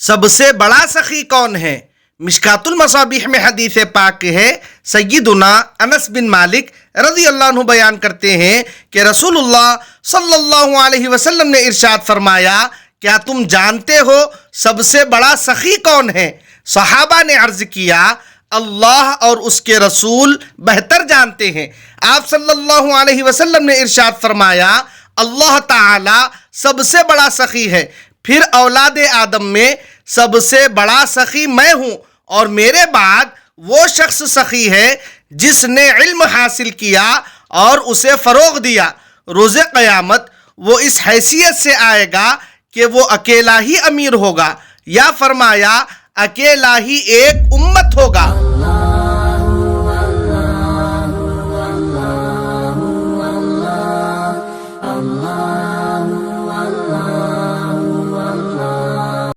सबसे बड़ा सखी कौन है? मिशकातुल मसाबिह में हदीस पाक है, सय्यदुना अनस बिन मालिक रज़ी अल्लाह अन्हु बयान करते हैं कि रसूलुल्लाह सल्लल्लाहु अलैहि वसल्लम ने इरशाद फरमाया, क्या तुम जानते हो सबसे बड़ा सखी कौन है? सहाबा ने अर्ज किया, अल्लाह और उसके रसूल बेहतर जानते हैं। आप सल्लल्लाहु अलैहि वसल्लम ने इरशाद फरमाया, अल्लाह ताला सबसे बड़ा सखी है, फिर औलाद आदम में सबसे बड़ा सखी मैं हूँ और मेरे बाद वो शख्स सखी है जिसने इल्म हासिल किया और उसे फ़रोग़ दिया। रोज़े क़यामत वो इस हैसियत से आएगा कि वो अकेला ही अमीर होगा, या फरमाया अकेला ही एक उम्मत होगा।